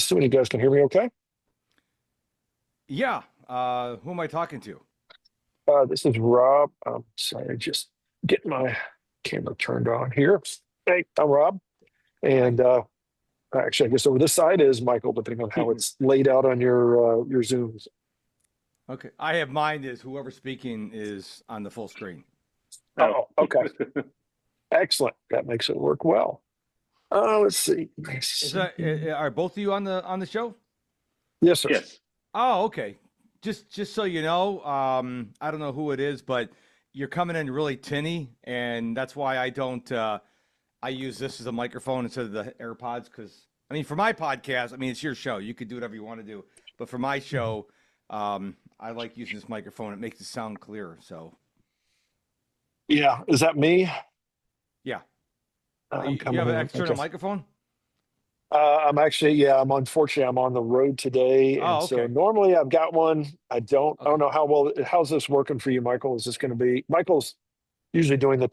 assuming you guys can hear me okay. Yeah. Who am I talking to? This is Rob. I'm sorry, just getting my camera turned on here. Hey, I'm Rob. Hi. And actually, I guess over this side is Michael, depending on how it's laid out on your Zooms. Okay. I have mine is whoever speaking is on the full screen. Oh, Oh, okay. Excellent. That makes it work well. Let's see. Is that are both of you on the show? Yes, sir. yes. Oh, okay. Just so you know, I don't know who it is, but you're coming in really tinny, and that's why I don't. I use this as a microphone instead of the AirPods because I mean, for my podcast, I mean it's your show. You could do whatever you want to do, but for my show, I like using this microphone. It makes it sound clearer. So Yeah. Is that me? yeah, I'm you coming have an in. external Okay. microphone. I'm actually, yeah, unfortunately, I'm on the road today. And Oh, so okay. normally I've got one. I don't Okay. know how's this working for you, Michael? Is this going to be, Michael's usually doing the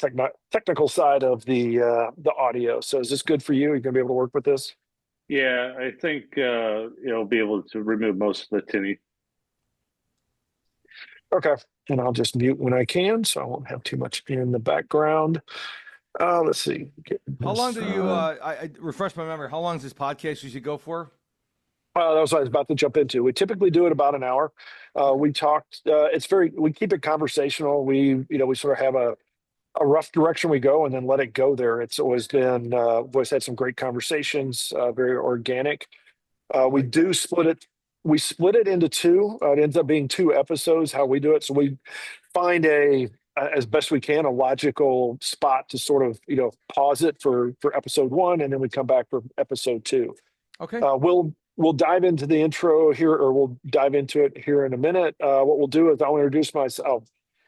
technical side of the audio. So is this good for you? Are you going to be able to work with this? Yeah, I think it'll be able to remove most of the tinny. Okay. And I'll just mute when I can, so I won't have too much in the background. Let's see. How long do you? I refresh my memory. How long does this podcast usually go for? That was what I was about to jump into. We typically do it about an hour. We talked. We keep it conversational. We sort of have a rough direction we go and then let it go there. It's always been, we've always had some great conversations, very organic. We Like that. do split it. We split it into two. It ends up being two episodes, how we do it. So we find as best we can, a logical spot to sort of, pause it for episode one. And then we come back for episode two. Okay. We'll dive into the intro here, or we'll dive into it here in a minute. What we'll do is I'll introduce myself,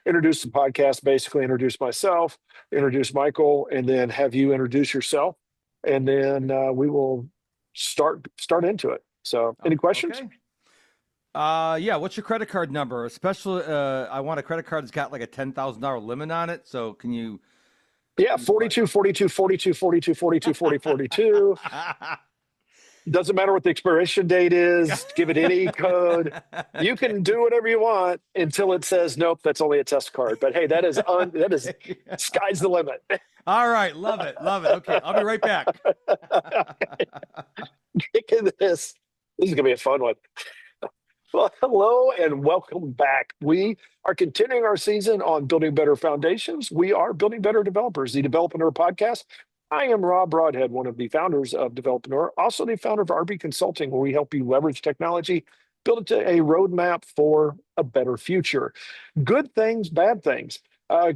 introduce the podcast, basically introduce myself, introduce Michael, and then have you introduce yourself, and then we will start into it. So, any questions? Okay. Yeah. What's your credit card number? Especially, I want a credit card that's got like a $10,000 limit on it. So can you? Yeah, 42, 42, 42, 42, 42, 40, 42. Doesn't matter what the expiration date is. Give it any code. You can do whatever you want until it says nope. That's only a test card. But hey, that is sky's the limit. All right, love it, love it. Okay, I'll be right back. Look at this. This is gonna be a fun one. Well, hello and welcome back. We are continuing our season on building better foundations. We are building better developers, the Developreneur podcast. I am Rob Broadhead, one of the founders of Developreneur, also the founder of RB Consulting, where we help you leverage technology, build it to a roadmap for a better future. Good things, bad things.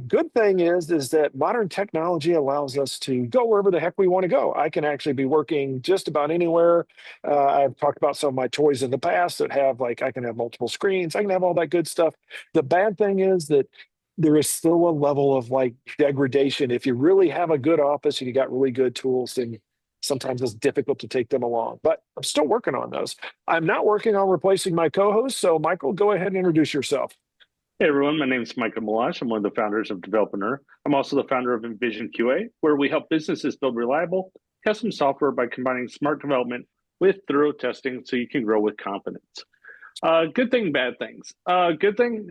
Good thing is that modern technology allows us to go wherever the heck we want to go. I can actually be working just about anywhere. I've talked about some of my toys in the past that have I can have multiple screens. I can have all that good stuff. The bad thing is that there is still a level of degradation. If you really have a good office and you got really good tools, then sometimes it's difficult to take them along. But I'm still working on those. I'm not working on replacing my co-host. So Michael, go ahead and introduce yourself. Hey everyone, my name is Michael Malash. I'm one of the founders of Developreneur. I'm also the founder of Envision QA, where we help businesses build reliable, custom software by combining smart development with thorough testing so you can grow with confidence. Good thing, bad things. Good thing,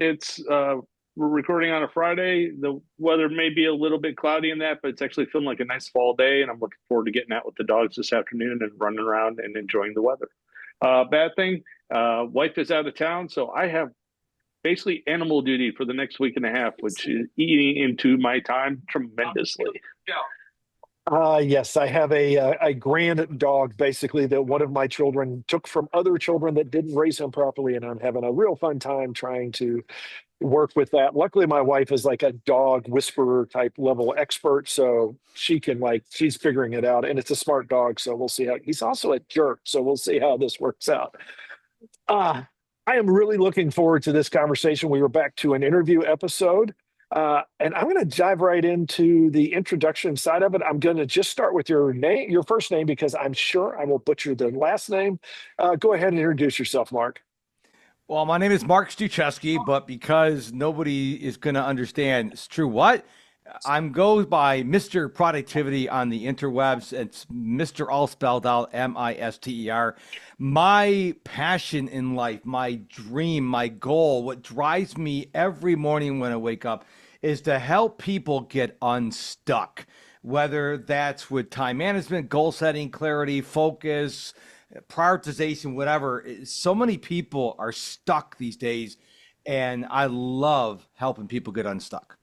we're recording on a Friday. The weather may be a little bit cloudy in that, but it's actually feeling like a nice fall day, and I'm looking forward to getting out with the dogs this afternoon and running around and enjoying the weather. Bad thing, wife is out of town, so I have basically animal duty for the next week and a half, which is eating into my time tremendously. Yes, I have a grand dog, basically, that one of my children took from other children that didn't raise him properly, and I'm having a real fun time trying to work with that. Luckily, my wife is like a dog whisperer type level expert, so she can she's figuring it out, and it's a smart dog, so we'll see how. He's also a jerk, so we'll see how this works out. I am really looking forward to this conversation. We were back to an interview episode. And I'm going to dive right into the introduction side of it. I'm going to just start with your name, your first name, because I'm sure I will butcher the last name. Go ahead and introduce yourself, Mark. Well, my name is Mark Struczewski, but because nobody is going to understand, it's true what? I'm goes by Mr. Productivity on the interwebs. It's Mr. all spelled out, Mister. My passion in life, my dream, my goal, what drives me every morning when I wake up is to help people get unstuck, whether that's with time management, goal setting, clarity, focus, prioritization, whatever. So many people are stuck these days, and I love helping people get unstuck.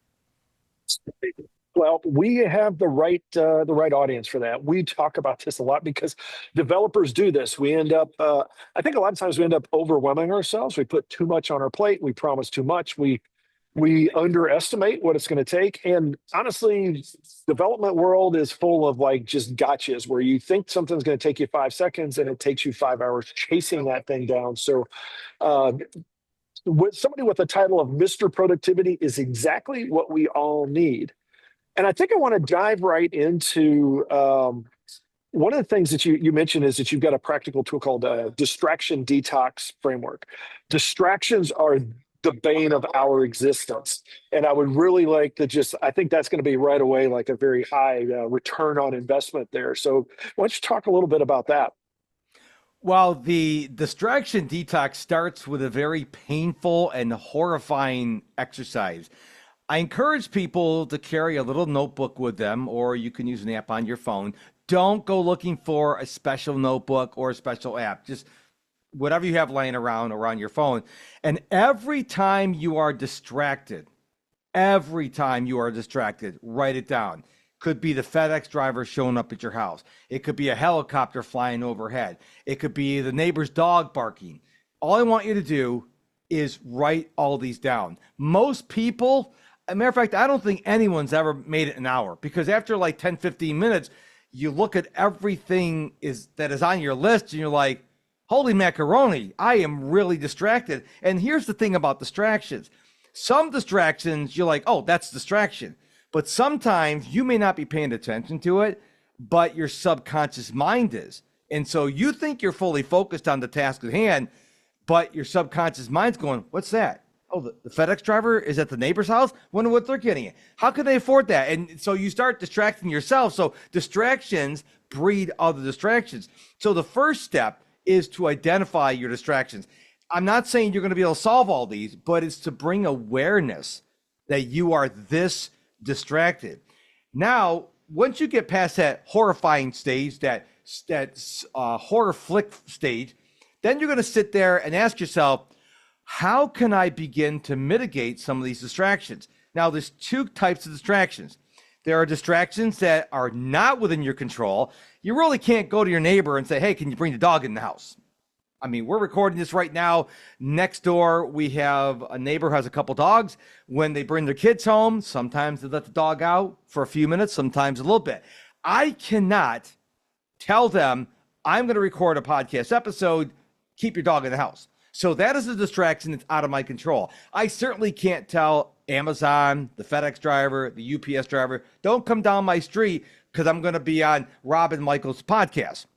Well, we have the right audience for that. We talk about this a lot because developers do this. We end up, I think, a lot of times we end up overwhelming ourselves. We put too much on our plate. We promise too much. We underestimate what it's going to take. And honestly, development world is full of like just gotchas where you think something's going to take you 5 seconds and it takes you 5 hours chasing that thing down. So, uh, with somebody with the title of Mr. Productivity is exactly what we all need. And I think I want to dive right into one of the things that you mentioned is that you've got a practical tool called Distraction Detox Framework. Distractions are the bane of our existence. And I would really like to I think that's going to be right away like a very high return on investment there. So why don't you talk a little bit about that? Well, the distraction detox starts with a very painful and horrifying exercise. I encourage people to carry a little notebook with them, or you can use an app on your phone. Don't go looking for a special notebook or a special app. Just whatever you have laying around or on your phone. And every time you are distracted, write it down. Could be the FedEx driver showing up at your house. It could be a helicopter flying overhead. It could be the neighbor's dog barking. All I want you to do is write all these down. Most people, as a matter of fact, I don't think anyone's ever made it an hour because after like 10, 15 minutes, you look at everything that is on your list and you're like, holy macaroni, I am really distracted. And here's the thing about distractions. Some distractions, you're like, oh, that's distraction. But sometimes you may not be paying attention to it, but your subconscious mind is. And so you think you're fully focused on the task at hand, but your subconscious mind's going, what's that? Oh, the FedEx driver is at the neighbor's house? Wonder what they're getting. How can they afford that? And so you start distracting yourself. So distractions breed other distractions. So the first step is to identify your distractions. I'm not saying you're going to be able to solve all these, but it's to bring awareness that you are this distracted. Now, once you get past that horrifying stage, that horror flick stage, then you're going to sit there and ask yourself, how can I begin to mitigate some of these distractions? Now, there's two types of distractions. There are distractions that are not within your control. You really can't go to your neighbor and say, hey, can you bring the dog in the house? I mean, we're recording this right now. Next door, we have a neighbor who has a couple dogs. When they bring their kids home, sometimes they let the dog out for a few minutes, sometimes a little bit. I cannot tell them, I'm going to record a podcast episode, keep your dog in the house. So that is a distraction that's out of my control. I certainly can't tell Amazon, the FedEx driver, the UPS driver, don't come down my street because I'm going to be on Rob and Michael's podcast.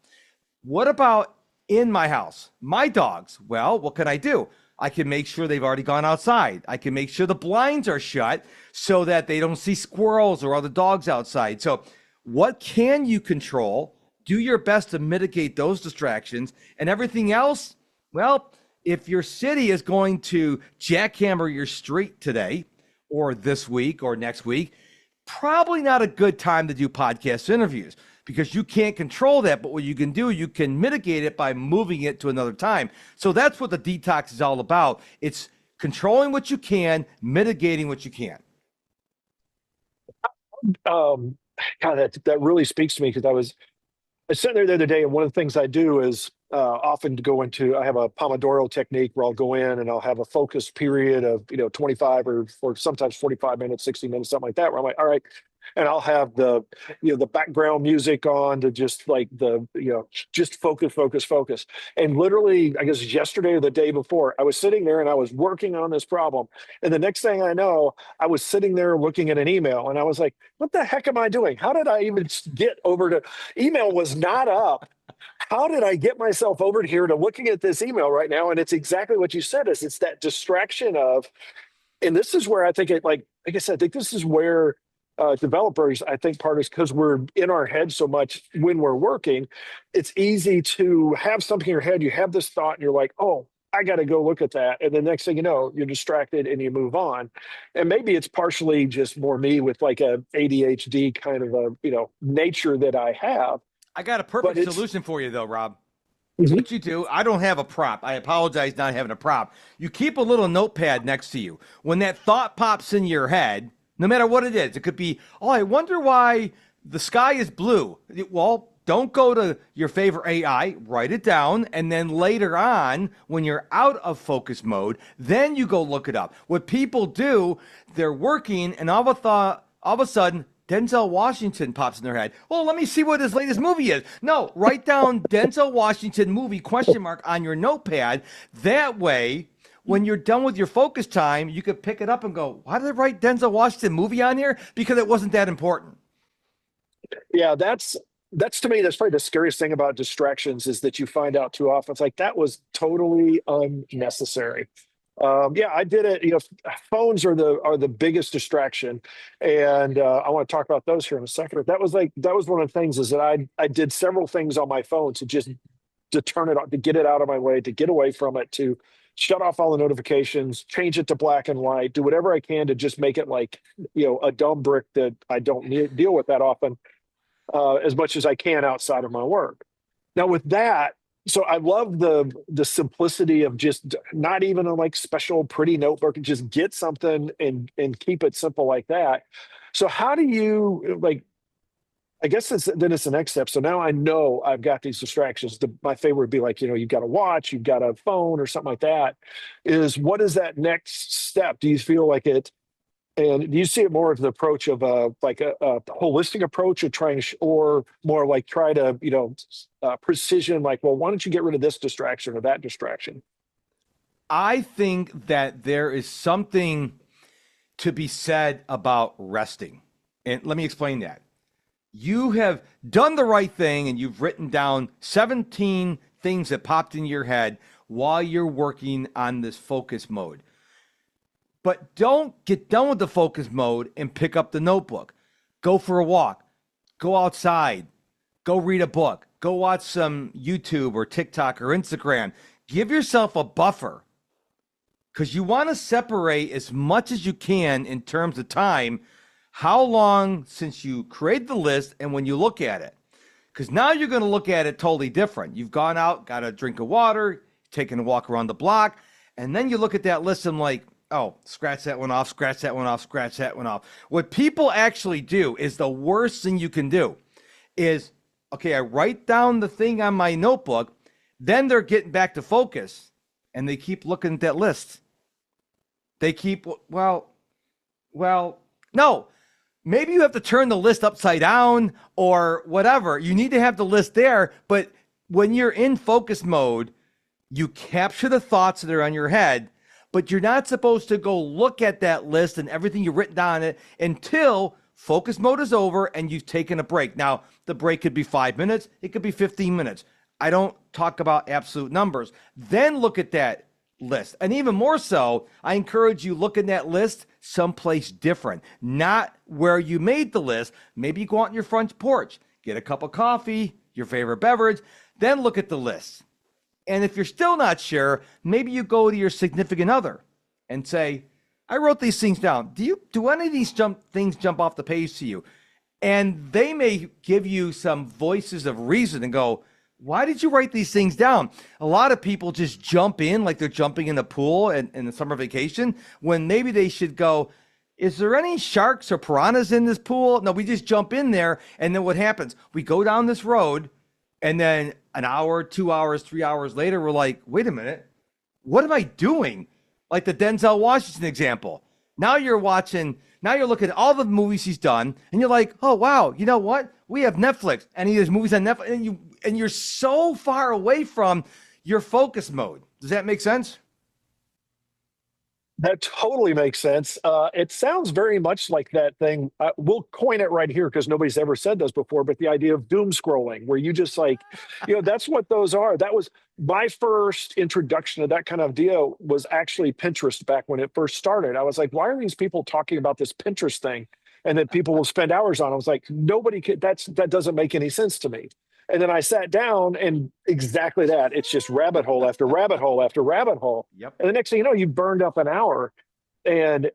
What about in my house? My dogs, well, what can I do? I can make sure they've already gone outside. I can make sure the blinds are shut so that they don't see squirrels or other dogs outside. So what can you control? Do your best to mitigate those distractions, and everything else, well, if your city is going to jackhammer your street today or this week or next week, probably not a good time to do podcast interviews because you can't control that. But what you can do, you can mitigate it by moving it to another time. So that's what the detox is all about. It's controlling what you can, mitigating what you can. Um, God, that really speaks to me because I was sitting there the other day, and one of the things I do is often to go into. I have a Pomodoro technique where I'll go in and I'll have a focus period of 25 or sometimes 45 minutes, 60 minutes, something like that. Where I'm like, all right, and I'll have the background music on to just like just focus, focus, focus. And literally, I guess yesterday or the day before, I was sitting there and I was working on this problem, and the next thing I know, I was sitting there looking at an email, and I was like, what the heck am I doing? How did I even get over to email was not up? How did I get myself over here to looking at this email right now? And it's exactly what you said, is it's that distraction of, and this is where I think like I said, I think this is where developers, I think part is because we're in our head so much when we're working. It's easy to have something in your head. You have this thought, and you're like, "Oh, I got to go look at that." And the next thing you know, you're distracted and you move on. And maybe it's partially just more me with like a ADHD kind of a nature that I have. I got a But perfect it's solution for you, though, Rob. Mhm. What you do, I don't have a prop. I apologize not having a prop. You keep a little notepad next to you. When that thought pops in your head, no matter what it is, it could be, oh, I wonder why the sky is blue. Well, don't go to your favorite AI, write it down, and then later on, when you're out of focus mode, then you go look it up. What people do, they're working, and all of a sudden, Denzel Washington pops in their head. Well, let me see what his latest movie is. No, write down Denzel Washington movie ? On your notepad. That way, when you're done with your focus time, you could pick it up and go, why did I write Denzel Washington movie on here? Because it wasn't that important. Yeah, that's to me, that's probably the scariest thing about distractions is that you find out too often. It's like that was totally unnecessary. Yeah, I did it. Phones are the biggest distraction, and I want to talk about those here in a second. But that was one of the things is that I did several things on my phone to turn it on, to get it out of my way, to get away from it, to shut off all the notifications, change it to black and white, do whatever I can to just make it like a dumb brick that I don't deal with that often, as much as I can outside of my work. Now with that, so I love the simplicity of just not even a like special pretty notebook and just get something and keep it simple like that. So how do you like? I guess then it's the next step. So now I know I've got these distractions. My favorite would be like, you've got a watch, you've got a phone or something like that. What is that next step? Do you feel like it? And do you see it more as the approach of a holistic approach of trying, or more like try to, precision, like, well, why don't you get rid of this distraction or that distraction? I think that there is something to be said about resting. And let me explain that. You have done the right thing and you've written down 17 things that popped in your head while you're working on this focus mode. But don't get done with the focus mode and pick up the notebook. Go for a walk. Go outside. Go read a book. Go watch some YouTube or TikTok or Instagram. Give yourself a buffer because you want to separate as much as you can in terms of time. How long since you create the list and when you look at it? Because now you're going to look at it totally different. You've gone out, got a drink of water, taken a walk around the block, and then you look at that list and like, oh, scratch that one off, scratch that one off, scratch that one off. What people actually do is the worst thing you can do is, okay, I write down the thing on my notebook, then they're getting back to focus, and they keep looking at that list. They keep, well, no. Maybe you have to turn the list upside down or whatever. You need to have the list there, but when you're in focus mode, you capture the thoughts that are on your head, but you're not supposed to go look at that list and everything you've written down it until focus mode is over and you've taken a break. Now, the break could be 5 minutes. It could be 15 minutes. I don't talk about absolute numbers. Then look at that list. And even more so, I encourage you look at that list someplace different, not where you made the list. Maybe you go out on your front porch, get a cup of coffee, your favorite beverage, then look at the list. And if you're still not sure, maybe you go to your significant other and say, I wrote these things down. Do any of these things jump off the page to you? And they may give you some voices of reason and go, why did you write these things down? A lot of people just jump in like they're jumping in the pool in the summer vacation when maybe they should go, is there any sharks or piranhas in this pool? No, we just jump in there. And then what happens? We go down this road and then an hour, 2 hours, 3 hours later, we're like, wait a minute, what am I doing? Like the Denzel Washington example. Now you're looking at all the movies he's done and you're like, oh, wow, you know what? We have Netflix and he has movies on Netflix and you're so far away from your focus mode. Does that make sense? That totally makes sense. It sounds very much like that thing. We'll coin it right here because nobody's ever said this before, but the idea of doom scrolling, where you just like, that's what those are. That was my first introduction to that kind of deal was actually Pinterest back when it first started. I was like, why are these people talking about this Pinterest thing? and then people will spend hours on it. I was like, nobody could, that doesn't make any sense to me. And then I sat down and exactly that. It's just rabbit hole after rabbit hole after rabbit hole. Yep. And the next thing you know, you burned up an hour. And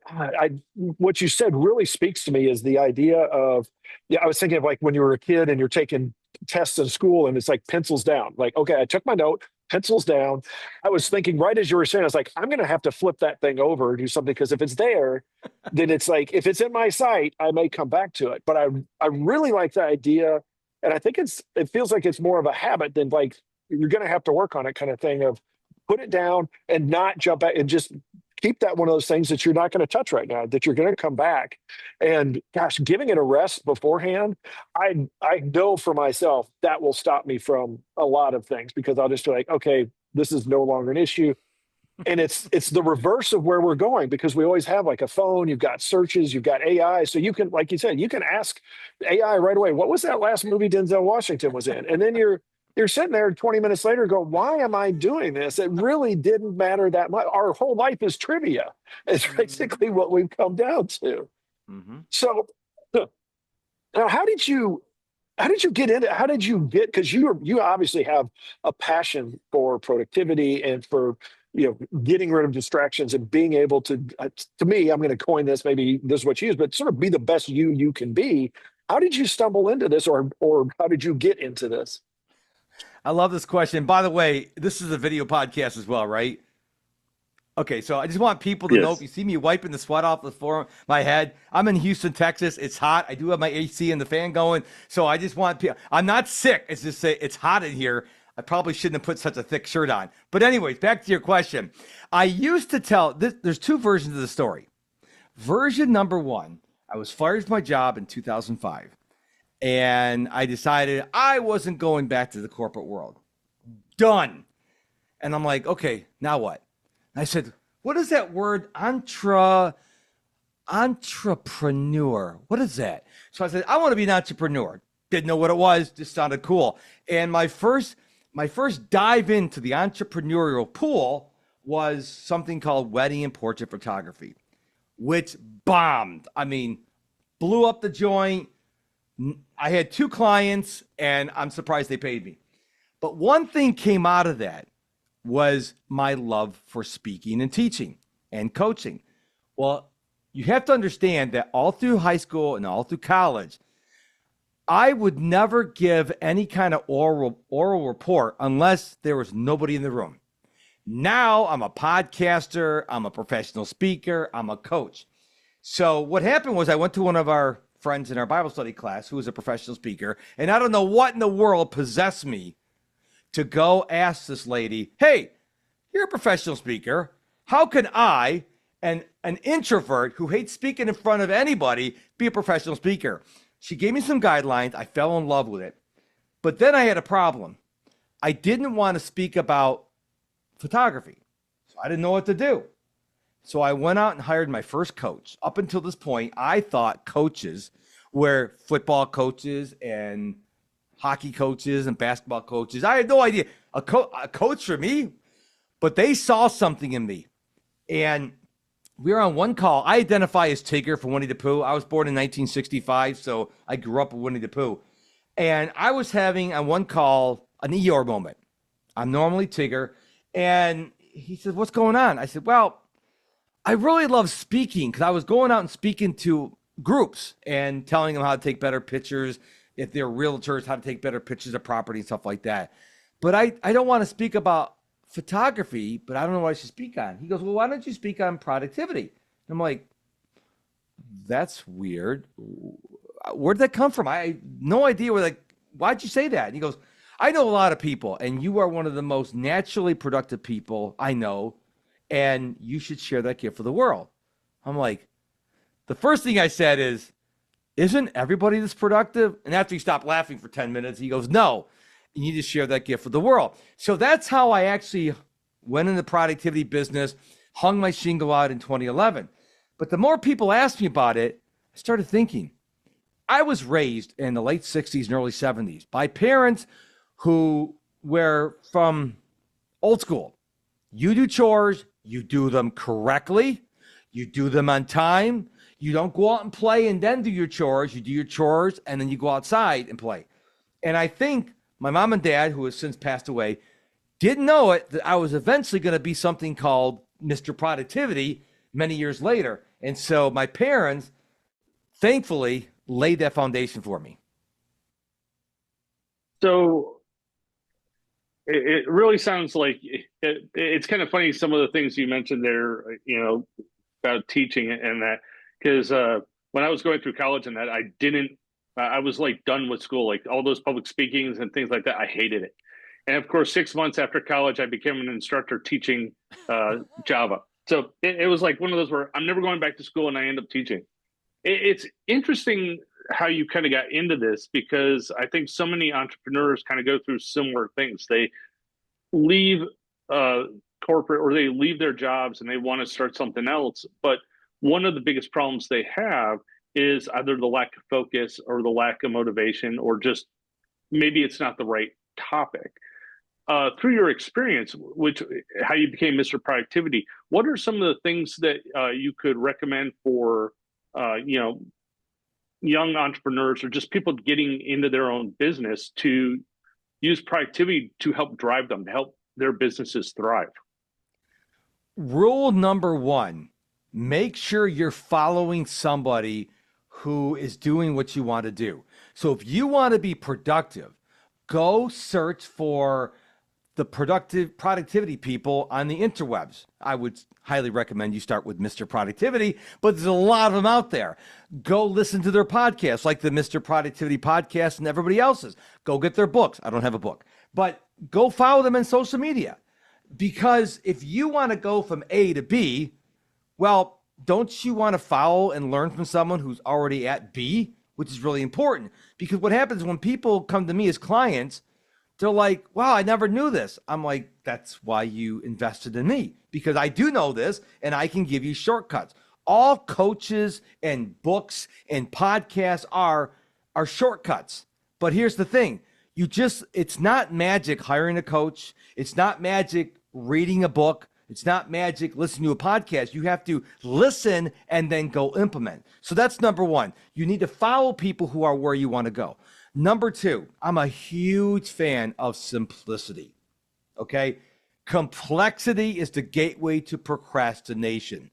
what you said really speaks to me is the idea of, yeah, I was thinking of like when you were a kid and you're taking tests in school and it's like pencils down. Like, okay, I took my note, pencils down. I was thinking right as you were saying, I was like, I'm going to have to flip that thing over or do something because if it's there, then it's like, if it's in my sight, I may come back to it. But I really like the idea. And I think it feels like it's more of a habit than like you're going to have to work on it kind of thing of put it down and not jump back and just keep that one of those things that you're not going to touch right now, that you're going to come back. And gosh, giving it a rest beforehand, I know for myself that will stop me from a lot of things because I'll just be like, okay, this is no longer an issue. And it's the reverse of where we're going because we always have like a phone, you've got searches, you've got AI. So you can, like you said, you can ask AI right away, what was that last movie Denzel Washington was in? And then you're sitting there 20 minutes later go, why am I doing this? It really didn't matter that much. Our whole life is trivia. It's basically what we've come down to. Mm-hmm. So now how did you get into, because you obviously have a passion for productivity and for, getting rid of distractions and being able to me, I'm going to coin this, maybe this is what you use, but sort of be the best you can be. How did you stumble into this or how did you get into this? I love this question. By the way, this is a video podcast as well, right? Okay, so I just want people to know if you see me wiping the sweat off the floor of my head, I'm in Houston, Texas. It's hot. I do have my AC and the fan going. So I just want people, I'm not sick. It's just say it's hot in here. I probably shouldn't have put such a thick shirt on. But anyways, back to your question. I used to tell this, there's two versions of the story. Version number one, I was fired from my job in 2005. And I decided I wasn't going back to the corporate world. Done. And I'm like, okay, now what? And I said, what is that word? Entrepreneur. What is that? So I said, I want to be an entrepreneur. Didn't know what it was, just sounded cool. And my first dive into the entrepreneurial pool was something called wedding and portrait photography, which bombed. I mean, blew up the joint. I had 2 clients and I'm surprised they paid me. But one thing came out of that was my love for speaking and teaching and coaching. Well, you have to understand that all through high school and all through college, I would never give any kind of oral report unless there was nobody in the room. Now I'm a podcaster, I'm a professional speaker, I'm a coach. So what happened was I went to one of our friends in our Bible study class who was a professional speaker, and I don't know what in the world possessed me to go ask this lady, hey, you're a professional speaker. How can I, an introvert who hates speaking in front of anybody, be a professional speaker? She gave me some guidelines. I fell in love with it. But then I had a problem. I didn't want to speak about photography. So I didn't know what to do. So I went out and hired my first coach. Up until this point, I thought coaches were football coaches and hockey coaches and basketball coaches. I had no idea. A coach for me, but they saw something in me. And we were on one call. I identify as Tigger from Winnie the Pooh. I was born in 1965, so I grew up with Winnie the Pooh. And I was having on one call an Eeyore moment. I'm normally Tigger. And he said, what's going on? I said, well, I really love speaking because I was going out and speaking to groups and telling them how to take better pictures, if they're realtors, how to take better pictures of property and stuff like that. But I don't want to speak about photography, but I don't know what I should speak on. He goes, well, why don't you speak on productivity? I'm like, that's weird. Where did that come from? I had no idea why'd you say that? And he goes, I know a lot of people, and you are one of the most naturally productive people I know, and you should share that gift with the world. I'm like, the first thing I said is, isn't everybody this productive? And after he stopped laughing for 10 minutes, he goes, no, you need to share that gift with the world. So that's how I actually went in the productivity business, hung my shingle out in 2011. But the more people asked me about it, I started thinking, I was raised in the late 60s and early 70s by parents who were from old school. You do chores, you do them correctly, you do them on time, You don't go out and play and then do your chores. You do your chores and then you go outside and play. And I think my mom and dad, who has since passed away, didn't know it, that I was eventually going to be something called Mr. Productivity many years later. And so my parents, thankfully, laid that foundation for me. So it really sounds like it's kind of funny, some of the things you mentioned there, about teaching and that, because when I was going through college and that, I was like done with school, like all those public speakings and things like that. I hated it. And of course, 6 months after college, I became an instructor teaching Java. So it was like one of those where I'm never going back to school, and I end up teaching. It's interesting how you kind of got into this, because I think so many entrepreneurs kind of go through similar things. They leave corporate, or they leave their jobs and they want to start something else. But one of the biggest problems they have is either the lack of focus or the lack of motivation, or just maybe it's not the right topic. Through your experience, how you became Mr. Productivity, what are some of the things that you could recommend for young entrepreneurs, or just people getting into their own business, to use productivity to help drive them, to help their businesses thrive? Rule number one, make sure you're following somebody who is doing what you want to do. So if you want to be productive, go search for the productivity people on the interwebs. I would highly recommend you start with Mr. Productivity, but there's a lot of them out there. Go listen to their podcasts, like the Mr. Productivity podcast and everybody else's. Go get their books. I don't have a book, but go follow them on social media. Because if you want to go from A to B, well, don't you want to follow and learn from someone who's already at B, which is really important? Because what happens when people come to me as clients, they're like, wow, I never knew this. I'm like, that's why you invested in me, because I do know this and I can give you shortcuts. All coaches and books and podcasts are shortcuts. But here's the thing. It's not magic hiring a coach. It's not magic reading a book. It's not magic listening to a podcast. You have to listen and then go implement. So that's number one. You need to follow people who are where you want to go. Number two, I'm a huge fan of simplicity. Okay? Complexity is the gateway to procrastination.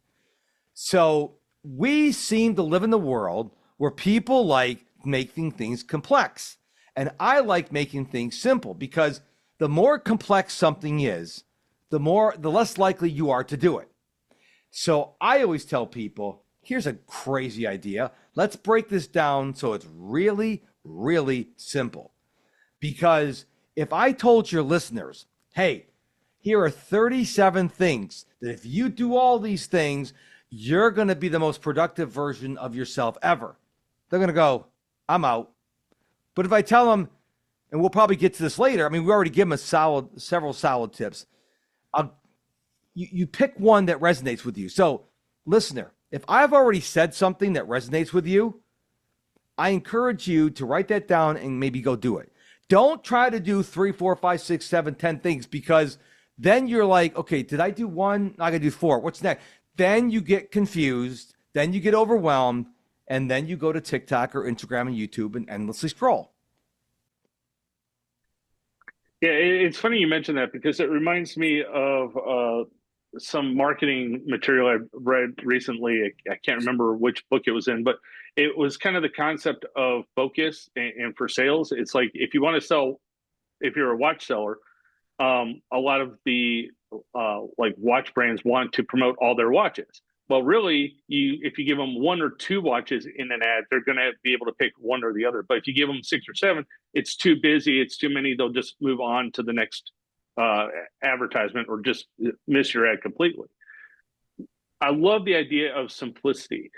So we seem to live in the world where people like making things complex. And I like making things simple, because the more complex something is, the less likely you are to do it. So I always tell people, here's a crazy idea. Let's break this down so it's really, really simple. Because if I told your listeners, hey, here are 37 things that if you do all these things, you're going to be the most productive version of yourself ever, they're going to go, I'm out. But if I tell them, and we'll probably get to this later, I mean, we already give them several solid tips. You pick one that resonates with you. So, listener, if I've already said something that resonates with you, I encourage you to write that down and maybe go do it. Don't try to do 3, 4, 5, 6, 7, 10 things, because then you're like, okay, did I do one? I got to do 4. What's next? Then you get confused. Then you get overwhelmed. And then you go to TikTok or Instagram and YouTube and endlessly scroll. Yeah, it's funny you mentioned that, because it reminds me of some marketing material I read recently. I can't remember which book it was in, but it was kind of the concept of focus. And for sales, it's like, if you want to sell, if you're a watch seller, a lot of the like watch brands want to promote all their watches. Well, really, if you give them 1 or 2 watches in an ad, they're going to be able to pick one or the other. But if you give them 6 or 7, it's too busy, it's too many, they'll just move on to the next advertisement, or just miss your ad completely. I love the idea of simplicity.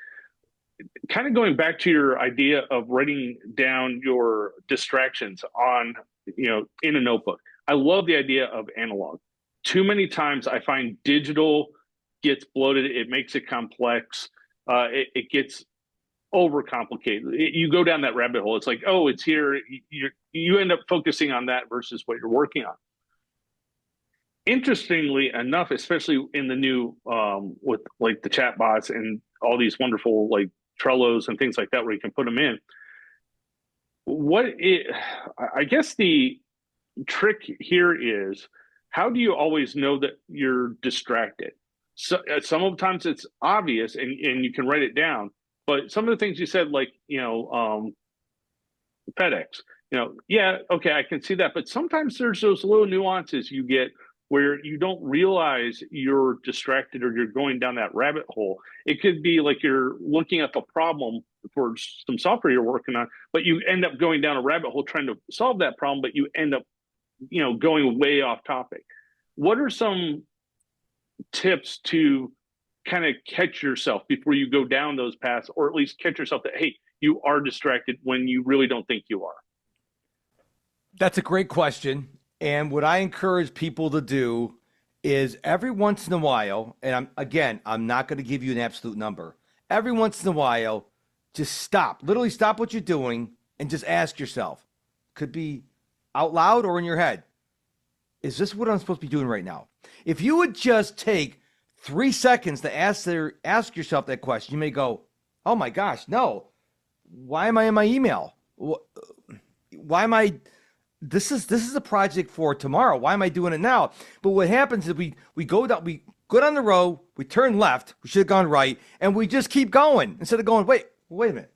Kind of going back to your idea of writing down your distractions on, in a notebook. I love the idea of analog. Too many times I find digital gets bloated. It makes it complex. It gets overcomplicated. You go down that rabbit hole. It's like, oh, it's here. You end up focusing on that versus what you're working on. Interestingly enough, especially in the new with like the chat bots and all these wonderful like Trellos and things like that where you can put them in. I guess the trick here is, how do you always know that you're distracted? So sometimes it's obvious and you can write it down, but some of the things you said, like, FedEx, yeah, okay, I can see that. But sometimes there's those little nuances you get where you don't realize you're distracted or you're going down that rabbit hole. It could be like you're looking up a problem for some software you're working on, but you end up going down a rabbit hole trying to solve that problem, but you end up, going way off topic. What are some tips to kind of catch yourself before you go down those paths, or at least catch yourself that, hey, you are distracted when you really don't think you are? That's a great question. And what I encourage people to do is every once in a while, and I'm not going to give you an absolute number. Every once in a while, just stop, literally stop what you're doing and just ask yourself, could be out loud or in your head, is this what I'm supposed to be doing right now? If you would just take 3 seconds to ask yourself that question, you may go, oh my gosh, no. Why am I in my email? Why am I... This is a project for tomorrow. Why am I doing it now? But what happens is we go down the road, we turn left, we should have gone right, and we just keep going instead of going, wait a minute.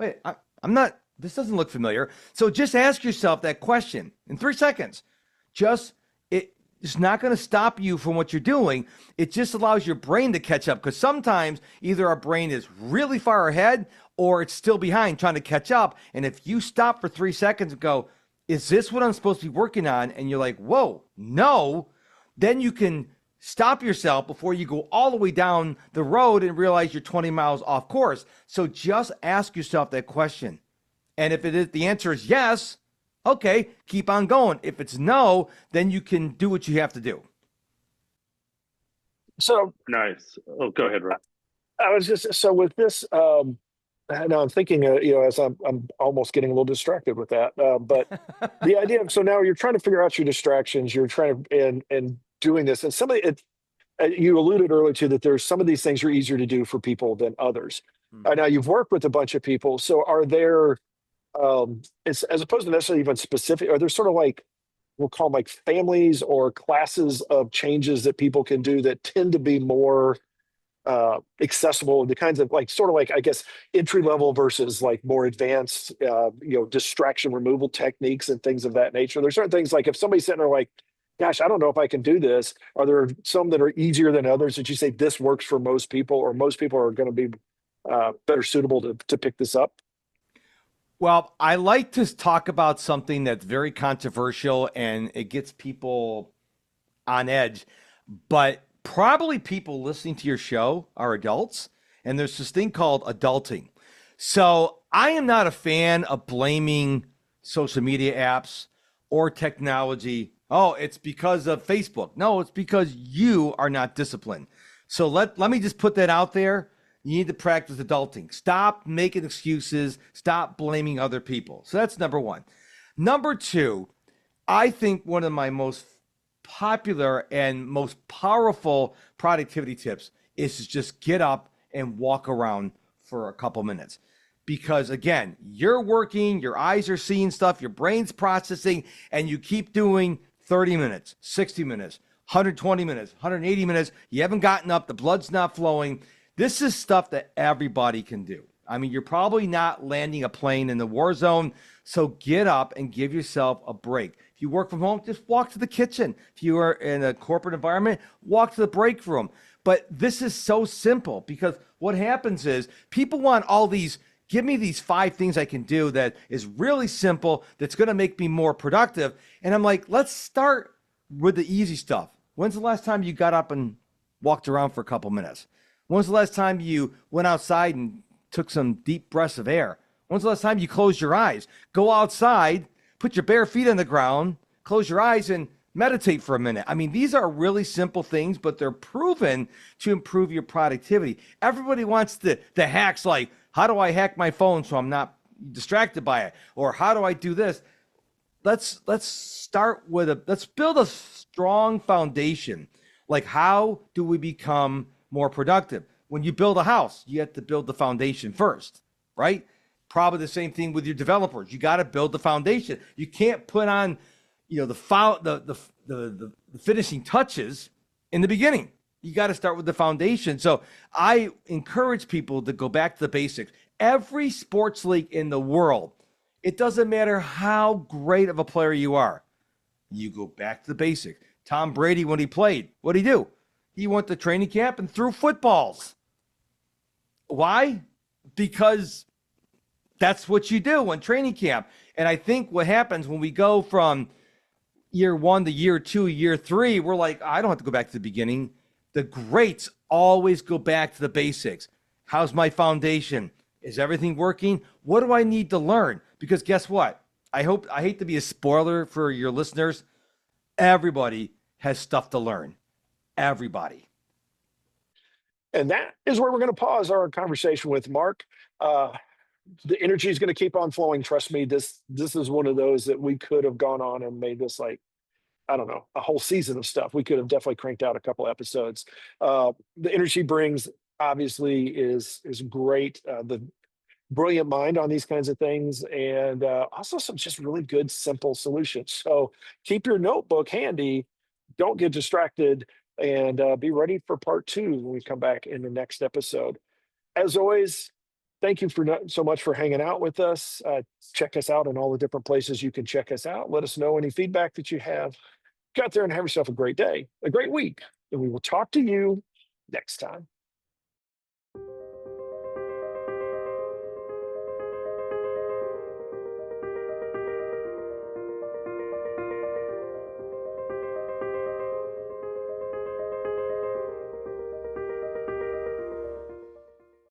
Wait, I'm not, this doesn't look familiar. So just ask yourself that question in 3 seconds. It's not going to stop you from what you're doing. It just allows your brain to catch up, because sometimes either our brain is really far ahead or it's still behind trying to catch up. And if you stop for 3 seconds and go, is this what I'm supposed to be working on? And you're like, whoa, no. Then you can stop yourself before you go all the way down the road and realize you're 20 miles off course. So just ask yourself that question. And if the answer is yes, okay, keep on going. If it's no, then you can do what you have to do. So nice. Oh, go ahead, Rob. I was so with this, I know I'm thinking, as I'm almost getting a little distracted with that. But the idea of, so now you're trying to figure out your distractions, you're trying to, and doing this, and you alluded earlier to that there's some of these things are easier to do for people than others. Now you've worked with a bunch of people. So are there, as opposed to necessarily even specific, are there sort of like, we'll call them like families or classes of changes that people can do that tend to be more accessible, the kinds of I guess entry level versus like more advanced distraction removal techniques and things of that nature? There's certain things, like if somebody's sitting there like, gosh, I don't know if I can do this, are there some that are easier than others that you say this works for most people, or most people are going to be better suitable to pick this up? Well, I like to talk about something that's very controversial and it gets people on edge, but probably people listening to your show are adults, and there's this thing called adulting. So I am not a fan of blaming social media apps or technology. Oh, it's because of Facebook. No, it's because you are not disciplined. So let me just put that out there. You need to practice adulting. Stop making excuses. Stop blaming other people. So that's number one. Number two, I think one of my most popular and most powerful productivity tips is to just get up and walk around for a couple minutes. Because again, you're working, your eyes are seeing stuff, your brain's processing, and you keep doing 30 minutes, 60 minutes, 120 minutes, 180 minutes. You haven't gotten up, the blood's not flowing. This is stuff that everybody can do. I mean, you're probably not landing a plane in the war zone, so get up and give yourself a break. If you work from home, just walk to the kitchen. If you are in a corporate environment, walk to the break room. But this is so simple, because what happens is people want all these, give me these 5 things I can do that is really simple, that's going to make me more productive. And I'm like, let's start with the easy stuff. When's the last time you got up and walked around for a couple minutes? When's the last time you went outside and took some deep breaths of air? When's the last time you closed your eyes? Go outside, put your bare feet on the ground, close your eyes, and meditate for a minute. I mean, these are really simple things, but they're proven to improve your productivity. Everybody wants the hacks, like, how do I hack my phone so I'm not distracted by it? Or how do I do this? Let's start with let's build a strong foundation. Like, how do we become more productive? when you build a house, you have to build the foundation first, right? Probably the same thing with your developers. You got to build the foundation. You can't put on, the finishing touches in the beginning. You got to start with the foundation. So I encourage people to go back to the basics. Every sports league in the world, it doesn't matter how great of a player you are, you go back to the basics. Tom Brady, when he played, what'd he do? He went to training camp and threw footballs. Why? Because that's what you do in training camp. And I think what happens when we go from year 1 to year 2, year 3, we're like, I don't have to go back to the beginning. The greats always go back to the basics. How's my foundation? Is everything working? What do I need to learn? Because guess what? I hate to be a spoiler for your listeners. Everybody has stuff to learn. Everybody. And that is where we're going to pause our conversation with Mark. The energy is going to keep on flowing. Trust me, this is one of those that we could have gone on and made this, like, I don't know, a whole season of stuff. We could have definitely cranked out a couple episodes. The energy brings obviously is great. The brilliant mind on these kinds of things, and also some just really good, simple solutions. So keep your notebook handy. Don't get distracted, and be ready for part 2 when we come back in the next episode. As always, thank you so much for hanging out with us. Check us out in all the different places you can check us out. Let us know any feedback that you have. Go out there and have yourself a great day, a great week, and we will talk to you next time.